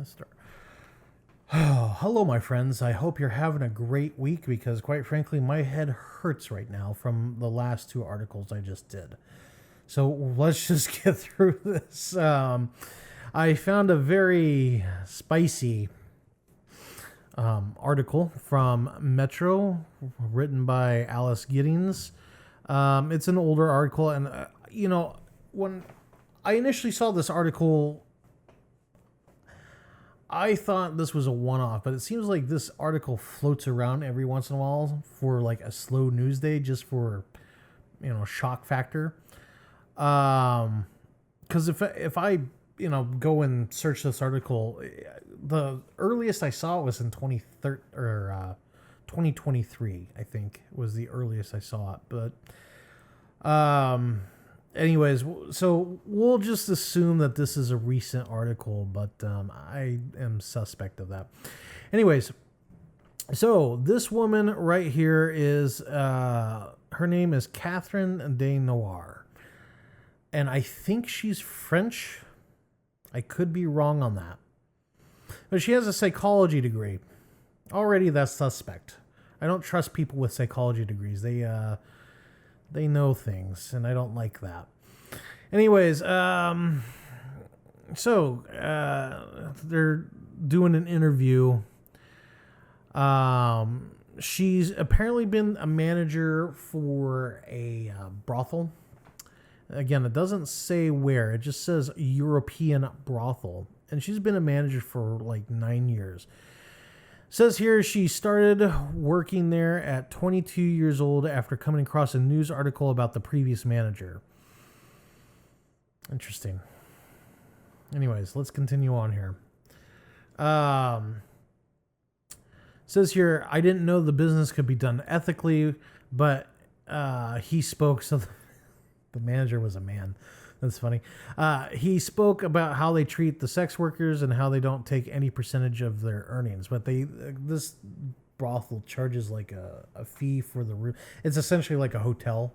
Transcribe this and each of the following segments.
Let's start. Oh, hello, my friends. I hope you're having a great week because, quite frankly, my head hurts right now from the last two articles I just did. So let's just get through this. I found a very spicy article from Metro written by Alice Giddings. It's an older article, and, when I initially saw this article, I thought this was a one-off, but it seems like this article floats around every once in a while for like a slow news day, just for, shock factor. Because if I go and search this article, the earliest I saw it was in 2023. I think was the earliest I saw it, but anyways, so we'll just assume that this is a recent article, but I am suspect of that. Anyways, so this woman right here is, her name is Catherine De Noire. And I think she's French. I could be wrong on that. But she has a psychology degree. Already that's suspect. I don't trust people with psychology degrees. They know things, and I don't like that. Anyways, so they're doing an interview. She's apparently been a manager for a brothel. Again, it doesn't say where. It just says European brothel. And she's been a manager for like 9 years. Says here she started working there at 22 years old after coming across a news article about the previous manager. Interesting. Anyways, let's continue on here. Says here, I didn't know the business could be done ethically, but he spoke, so the manager was a man. That's funny. He spoke about how they treat the sex workers and how they don't take any percentage of their earnings. But this brothel charges like a fee for the room. It's essentially like a hotel,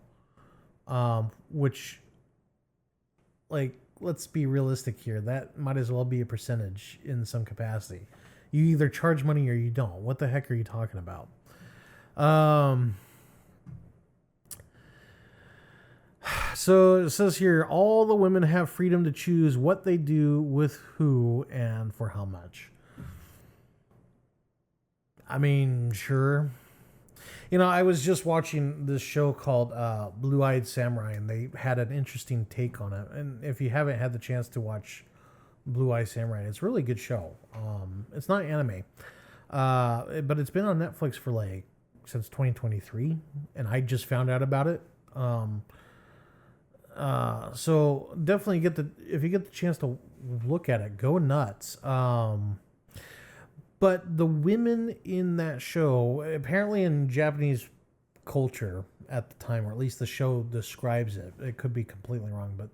which, like, let's be realistic here. That might as well be a percentage in some capacity. You either charge money or you don't. What the heck are you talking about? So it says here, all the women have freedom to choose what they do with who and for how much. I mean, sure. I was just watching this show called Blue-Eyed Samurai, and they had an interesting take on it. And if you haven't had the chance to watch Blue-Eyed Samurai, it's a really good show. It's not anime, but it's been on Netflix for like since 2023, and I just found out about it. So definitely if you get the chance to look at it, go nuts. But the women in that show, apparently in Japanese culture at the time, or at least the show describes it. It could be completely wrong, but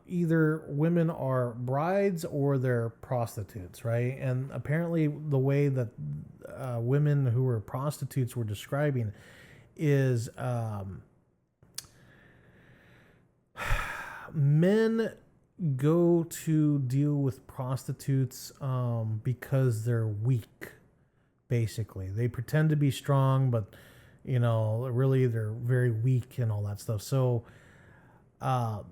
either women are brides or they're prostitutes, right? And apparently the way that women who were prostitutes were describing is men go to deal with prostitutes because they're weak, basically. They pretend to be strong, but, really they're very weak and all that stuff. So I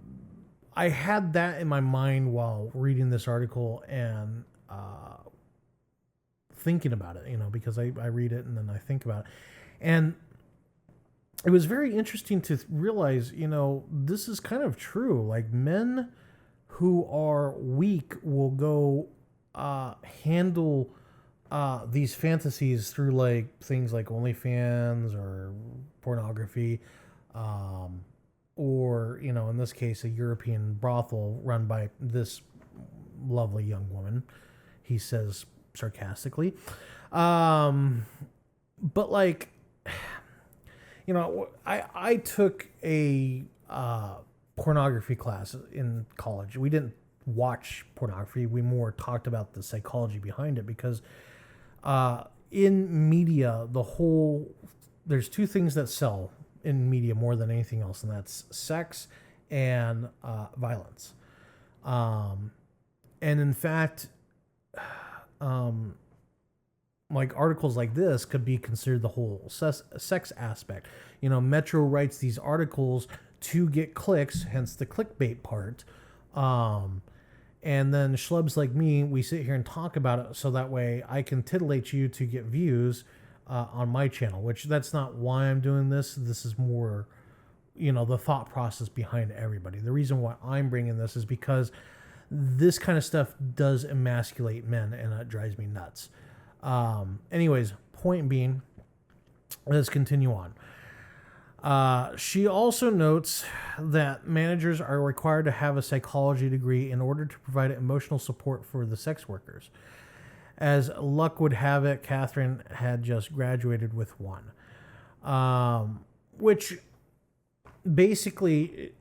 had that in my mind while reading this article and thinking about it, because I read it and then I think about it. And it was very interesting to realize, this is kind of true. Like, men who are weak will go handle these fantasies through like things like OnlyFans or pornography, or in this case a European brothel run by this lovely young woman, he says sarcastically. But like, I took a pornography class in college. We didn't watch pornography. We more talked about the psychology behind it, because in media, there's two things that sell in media more than anything else, and that's sex and violence. And in fact, like articles like this could be considered the whole sex aspect. Metro writes these articles to get clicks, hence the clickbait part. And then schlubs like me, we sit here and talk about it so that way I can titillate you to get views on my channel, which that's not why I'm doing this. This is more, the thought process behind everybody. The reason why I'm bringing this is because this kind of stuff does emasculate men, and it drives me nuts. Anyways, point being, let's continue on. She also notes that managers are required to have a psychology degree in order to provide emotional support for the sex workers. As luck would have it, Catherine had just graduated with one. Which basically,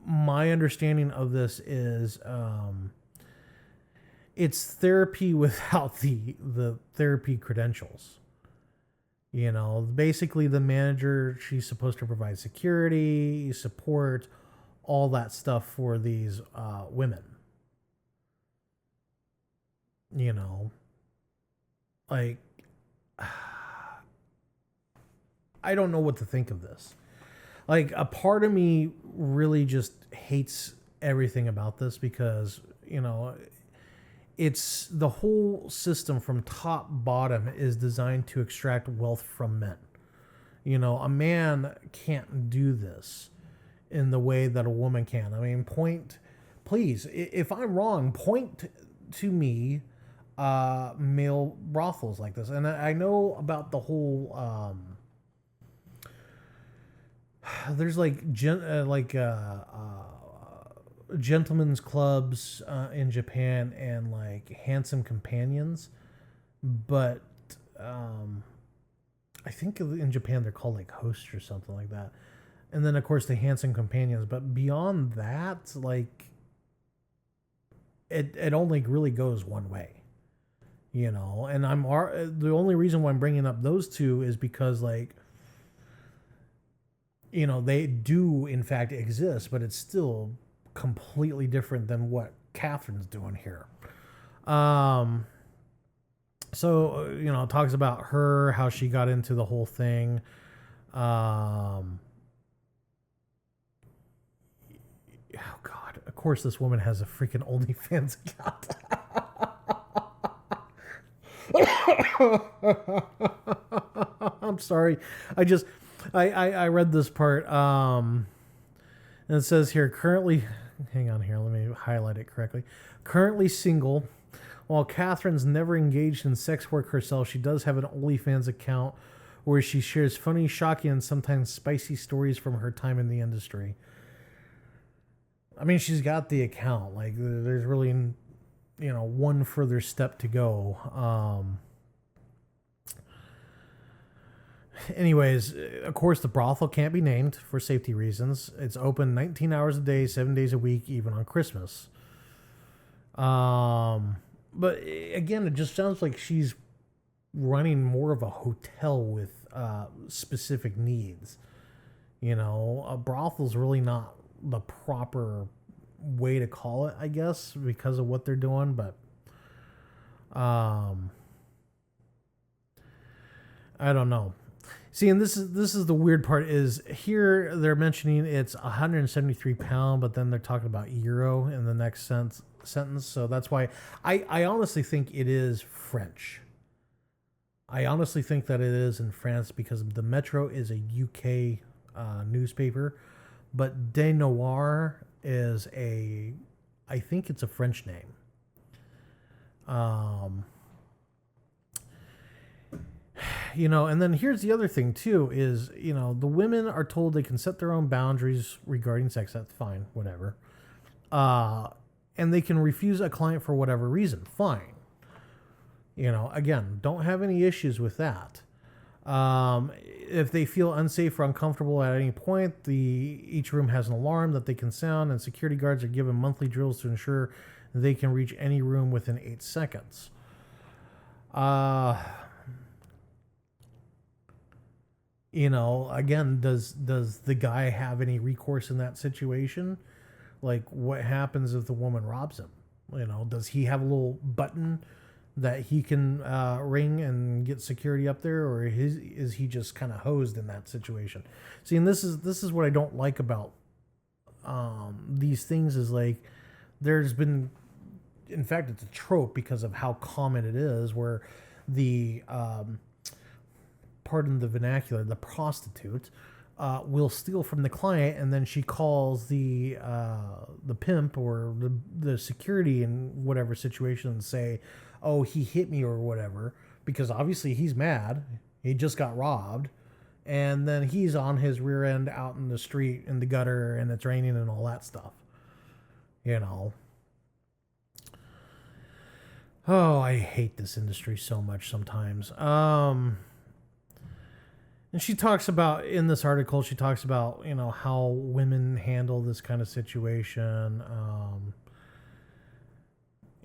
my understanding of this is it's therapy without the therapy credentials. Basically the manager, she's supposed to provide security, support, all that stuff for these women. Like, I don't know what to think of this. Like, a part of me really just hates everything about this because, it's the whole system from top bottom is designed to extract wealth from men. A man can't do this in the way that a woman can. I mean, please, if I'm wrong, point to me male brothels like this. And I know about the whole there's gentlemen's clubs in Japan and like handsome companions, but I think in Japan they're called like hosts or something like that. And then of course the handsome companions, but beyond that, like it only really goes one way. And the only reason why I'm bringing up those two is because like they do in fact exist, but it's still completely different than what Catherine's doing here. So it talks about her, how she got into the whole thing. Oh God, of course this woman has a freaking OnlyFans account. I'm sorry. I read this part. And it says here, currently, hang on here, let me highlight it correctly. Currently single. While Catherine's never engaged in sex work herself, she does have an OnlyFans account where she shares funny, shocking, and sometimes spicy stories from her time in the industry. I mean, she's got the account. Like, there's really, one further step to go. Anyways, of course, the brothel can't be named for safety reasons. It's open 19 hours a day, 7 days a week, even on Christmas. But again, it just sounds like she's running more of a hotel with specific needs. A brothel's really not the proper way to call it, I guess, because of what they're doing. But I don't know. See, and this is the weird part is here they're mentioning it's 173 pound, but then they're talking about euro in the next sentence. So that's why I honestly think it is French. I honestly think that it is in France because the Metro is a UK newspaper, but De Noire is I think it's a French name. And then here's the other thing too is, the women are told they can set their own boundaries regarding sex. That's fine, whatever. And they can refuse a client for whatever reason. Fine. Again, don't have any issues with that. If they feel unsafe or uncomfortable at any point, each room has an alarm that they can sound, and security guards are given monthly drills to ensure they can reach any room within 8 seconds. Again, does the guy have any recourse in that situation? Like, what happens if the woman robs him? Does he have a little button that he can ring and get security up there, or is he just kind of hosed in that situation? See, and this is what I don't like about these things is like there's been, in fact, it's a trope because of how common it is, where the pardon the vernacular, the prostitute will steal from the client, and then she calls the pimp or the security in whatever situation and say, "Oh, he hit me" or whatever, because obviously he's mad. He just got robbed, and then he's on his rear end out in the street in the gutter, and it's raining and all that stuff. You know. Oh, I hate this industry so much sometimes. And she talks about, in this article, she talks about, how women handle this kind of situation.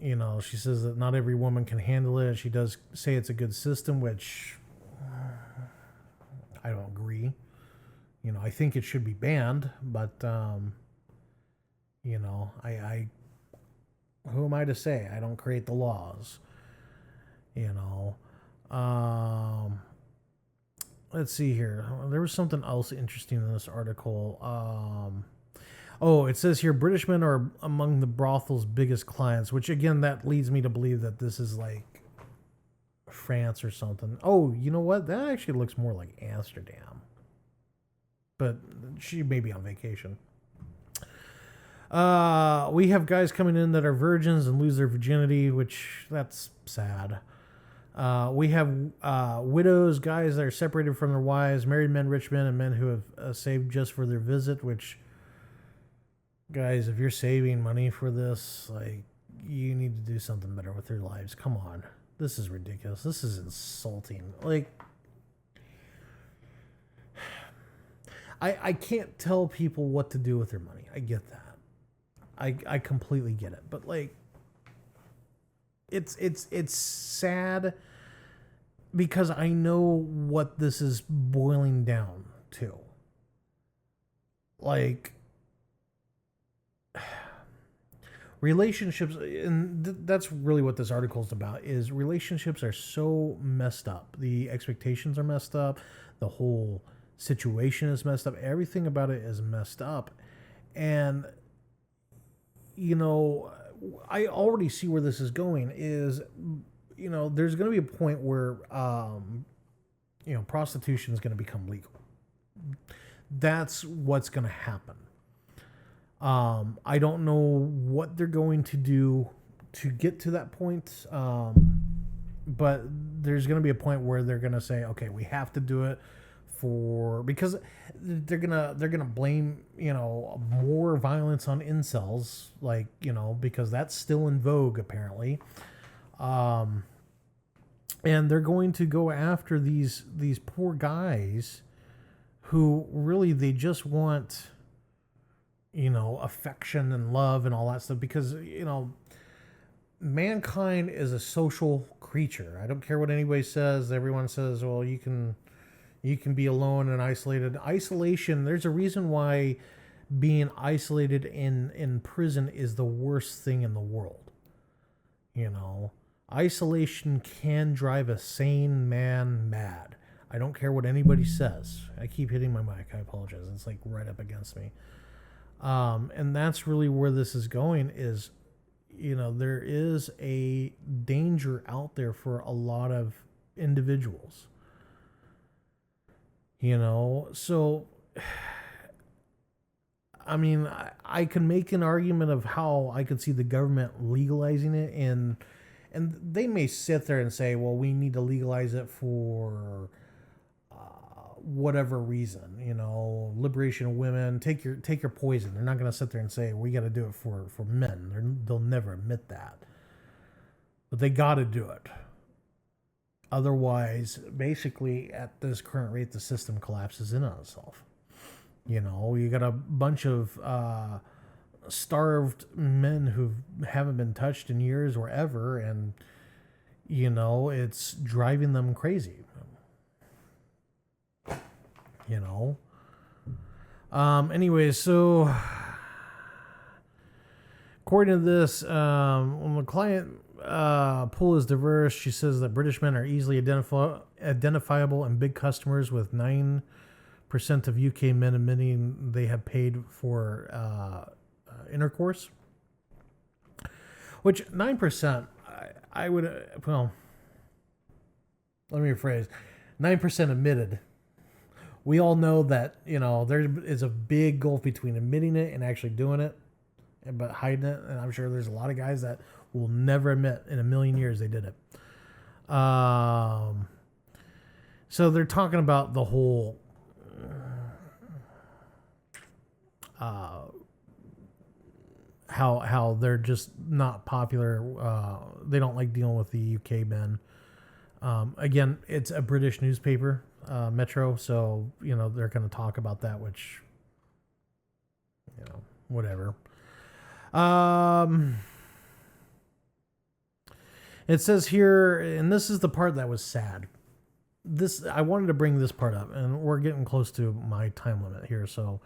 She says that not every woman can handle it. She does say it's a good system, which I don't agree. I think it should be banned, but, I who am I to say? I don't create the laws, Let's see here. There was something else interesting in this article. It says here British men are among the brothel's biggest clients, which again, that leads me to believe that this is like France or something. Oh, you know what? That actually looks more like Amsterdam. But she may be on vacation. We have guys coming in that are virgins and lose their virginity, which that's sad. We have widows, guys that are separated from their wives, married men, rich men, and men who have saved just for their visit, which, guys, if you're saving money for this, like, you need to do something better with your lives. Come on. This is ridiculous. This is insulting. Like, I can't tell people what to do with their money. I get that. I completely get it. But, like, it's sad because I know what this is boiling down to. Like, relationships, and that's really what this article is about, is relationships are so messed up. The expectations are messed up. The whole situation is messed up. Everything about it is messed up. And, I already see where this is going is, there's going to be a point where, prostitution is going to become legal. That's what's going to happen. I don't know what they're going to do to get to that point. But there's going to be a point where they're going to say, okay, we have to do it because they're gonna blame more violence on incels, like, because that's still in vogue apparently, and they're going to go after these poor guys who really they just want affection and love and all that stuff, because mankind is a social creature. I don't care what anybody says. Everyone says, well, you can be alone and isolated. Isolation, there's a reason why being isolated in prison is the worst thing in the world. Isolation can drive a sane man mad. I don't care what anybody says. I keep hitting my mic. I apologize. It's like right up against me. And that's really where this is going is, there is a danger out there for a lot of individuals. So, I mean, I can make an argument of how I could see the government legalizing it, and they may sit there and say, well, we need to legalize it for whatever reason, liberation of women, take your poison. They're not going to sit there and say, we got to do it for men. They'll never admit that. But they got to do it. Otherwise, basically, at this current rate, the system collapses in on itself. You got a bunch of starved men who haven't been touched in years or ever, and, it's driving them crazy. Anyways, so according to this, when the client pool is diverse. She says that British men are easily identifiable and big customers, with 9% of UK men admitting they have paid for intercourse. Which 9%, I would, well, let me rephrase, 9% admitted. We all know that, there is a big gulf between admitting it and actually doing it, but hiding it. And I'm sure there's a lot of guys that will never admit in a million years they did it. So they're talking about the whole how they're just not popular. They don't like dealing with the UK men. Again, it's a British newspaper, Metro, so they're going to talk about that, which whatever. It says here, and this is the part that was sad. I wanted to bring this part up, and we're getting close to my time limit here. So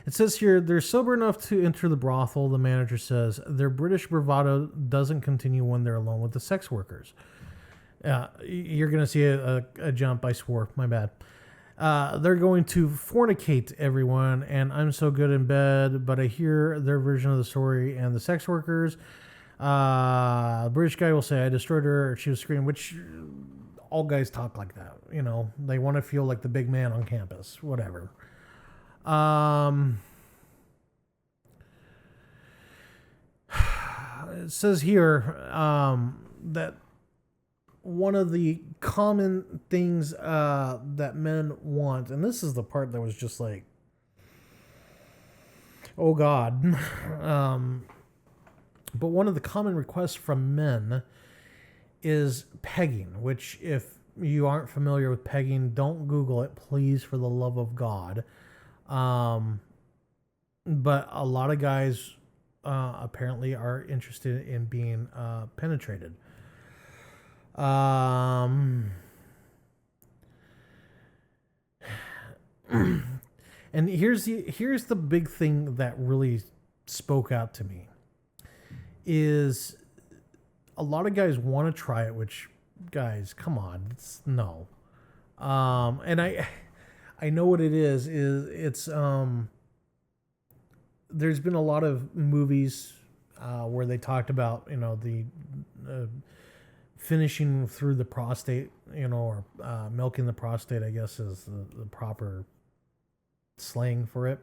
it says here, they're sober enough to enter the brothel. The manager says their British bravado doesn't continue when they're alone with the sex workers. You're going to see a jump. I swore. My bad. They're going to fornicate everyone, and I'm so good in bed, but I hear their version of the story, and the sex workers, the British guy will say, I destroyed her, she was screaming, which all guys talk like that. They want to feel like the big man on campus, whatever. It says here that one of the common things that men want, and this is the part that was just like, oh God. But one of the common requests from men is pegging, which, if you aren't familiar with pegging, don't Google it, please, for the love of God. But a lot of guys apparently are interested in being penetrated. And here's the big thing that really spoke out to me is a lot of guys want to try it, which, guys, come on, no. And I know what it is it's there's been a lot of movies where they talked about the finishing through the prostate, or milking the prostate, I guess is the proper slang for it.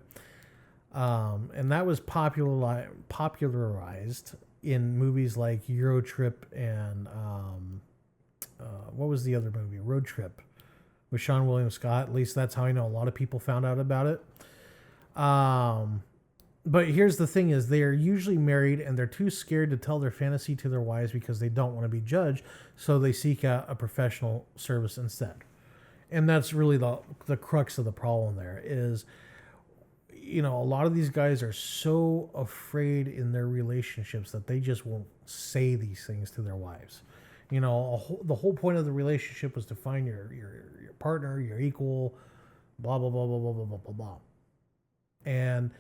And that was popularized in movies like Euro Trip and what was the other movie? Road Trip with Sean William Scott. At least that's how I know a lot of people found out about it. But here's the thing is they are usually married and they're too scared to tell their fantasy to their wives because they don't want to be judged. So they seek out a professional service instead. And that's really the crux of the problem there is, a lot of these guys are so afraid in their relationships that they just won't say these things to their wives. The whole point of the relationship was to find your partner, your equal, blah, blah, blah, blah, blah, blah, blah, blah, blah. And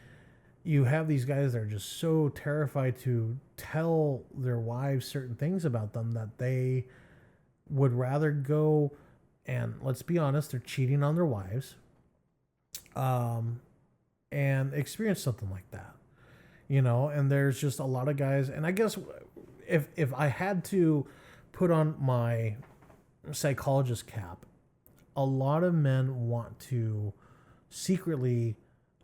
you have these guys that are just so terrified to tell their wives certain things about them that they would rather go and, let's be honest, they're cheating on their wives, and experience something like that, and there's just a lot of guys. And I guess if I had to put on my psychologist cap, a lot of men want to secretly,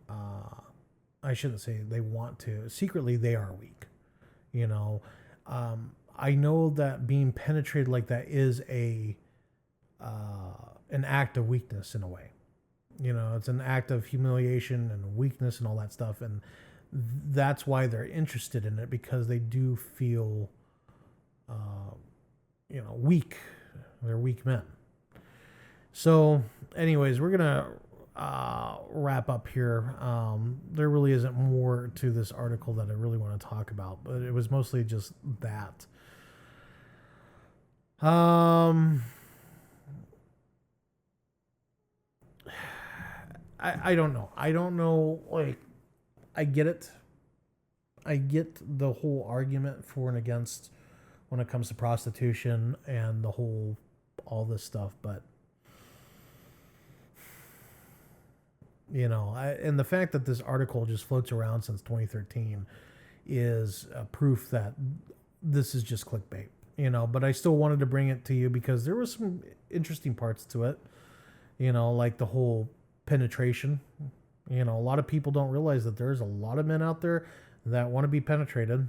I shouldn't say they want to. Secretly, they are weak. I know that being penetrated like that is an act of weakness in a way. It's an act of humiliation and weakness and all that stuff. And that's why they're interested in it, because they do feel, weak. They're weak men. So anyways, we're going to wrap up here. There really isn't more to this article that I really want to talk about, but it was mostly just that. I don't know. I don't know. Like, I get it. I get the whole argument for and against when it comes to prostitution and all this stuff. But and the fact that this article just floats around since 2013 is proof that this is just clickbait. But I still wanted to bring it to you because there were some interesting parts to it. Like the whole penetration. A lot of people don't realize that there's a lot of men out there that want to be penetrated.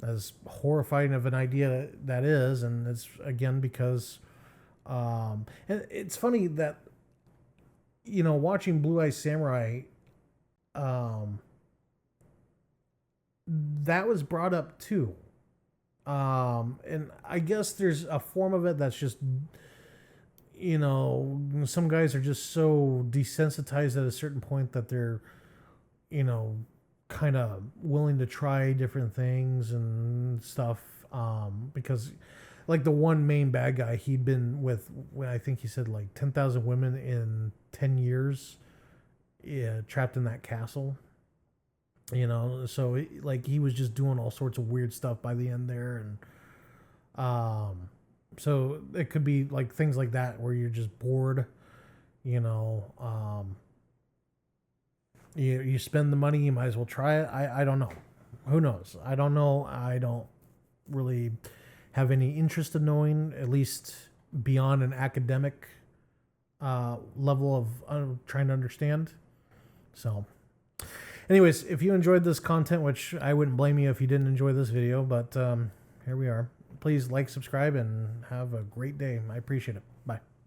As horrifying of an idea that is, and it's again because, and it's funny that, watching Blue Eye Samurai, that was brought up too. And I guess there's a form of it that's just, some guys are just so desensitized at a certain point that they're, kind of willing to try different things and stuff. Because like the one main bad guy, he'd been with, I think he said like 10,000 women in 10 years, trapped in that castle. So like he was just doing all sorts of weird stuff by the end there. And so it could be like things like that where you're just bored, you spend the money, you might as well try it. I don't know. Who knows? I don't know. I don't really have any interest in knowing, at least beyond an academic level of trying to understand. So anyways, if you enjoyed this content, which I wouldn't blame you if you didn't enjoy this video, but here we are. Please like, subscribe, and have a great day. I appreciate it.